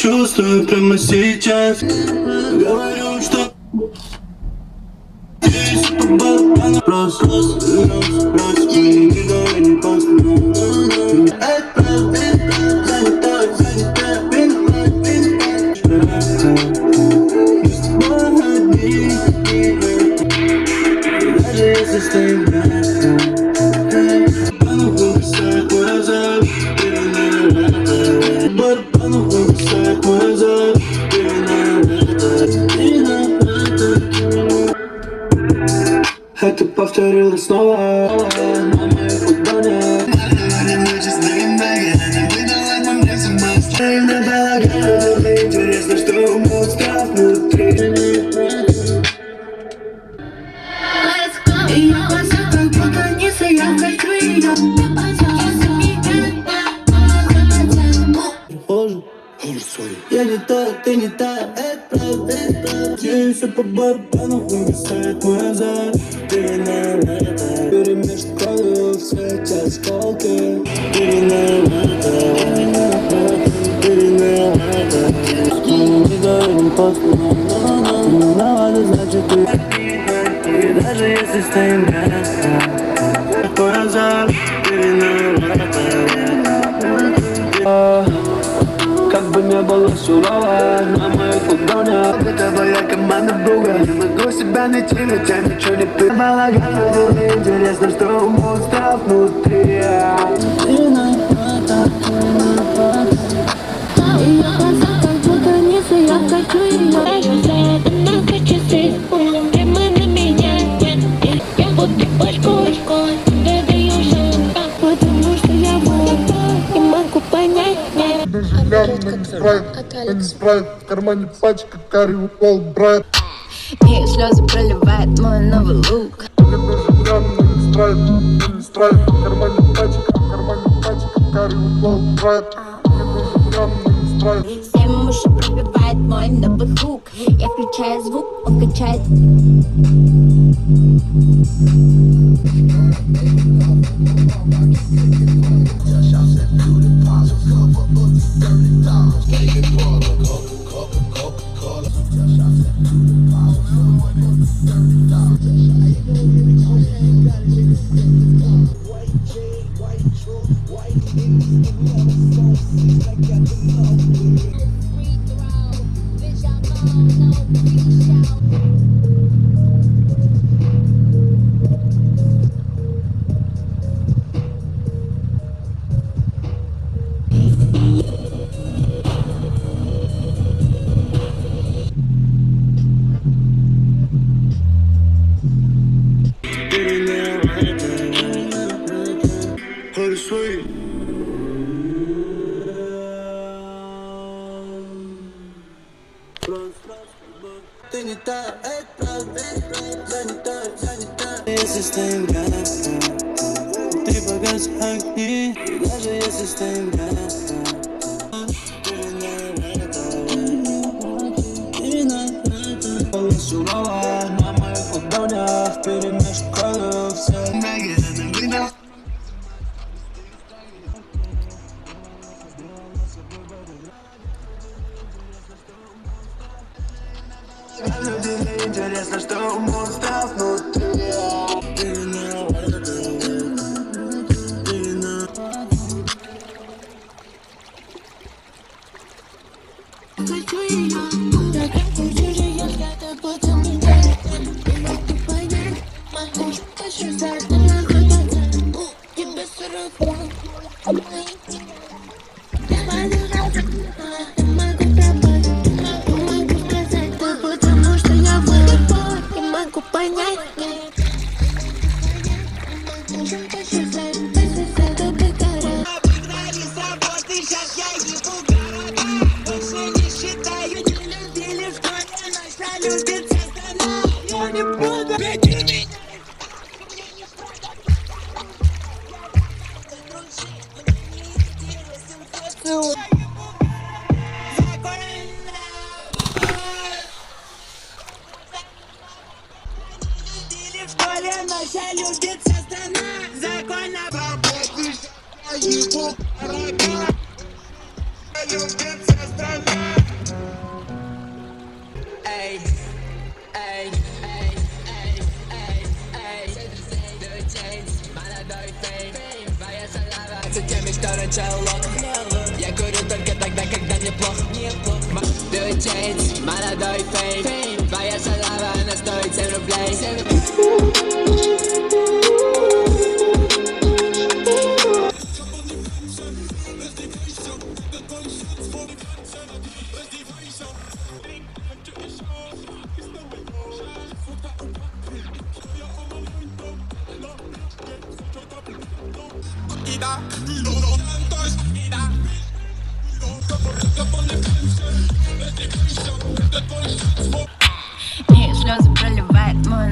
чувствую прямо сейчас. Говорю, что здесь по барабану. Просто никогда не посмотрю. Даже если стоим рядом, барабану выбросает мой азарт. Барабану выбросает мой азарт. Это повторилось снова на моих ладонях. Интересно, что у монстров внутри. Ее глаза как будто нисы, я хочу ее. Я не та, ты не та, это правда, это правда. Здесь все по барабану, вырастает мой азарт. Перемешку крови, все эти осколки. Значит ты. И даже если стоим рядом, такой азарт. Как бы не было сурово на моих ладонях. Это твоя команда друга. Не могу себя найти, хотя ничего не ты. Балаган, интересно, что у монстров внутри. Ее глаза как будто нисы, я хочу ее. Она хочет сесть, прямо на меня. Я будто башкой, даю шаг, потому что я вот не могу понять. Не спрайт, в кармане пачка, карри упал, брат. Мои слезы проливает мой новый лук. Не спрайт, в кармане пачка, карри упал, брат. Всем уши пробивает мой новый хук. Я включаю звук, он качает. Ты не та, это правда, занята. Если стоим рядом, ты погас огни. Даже если стоим рядом, сурово на моих ладонях, перемешку крови, все интересно, что у монстров внутри. Хочу ее, я хочу ее, это потом меня. Не могу понять, могу хочу знать, но находится. Тебе 40 понять. Сейчас я ебу города. Больше не считаю, не любили в школе. Наша любит страна. Я не буду бить меня. В школе наша любит вся страна. Закон об работе. Я ебу города. Любит вся страна. который челок. Я курю только тогда, когда мне плохо. Белый Джейнс, молодой фейм. Твоя шалава, она стоит 7 рублей. Мне слезы проливает мой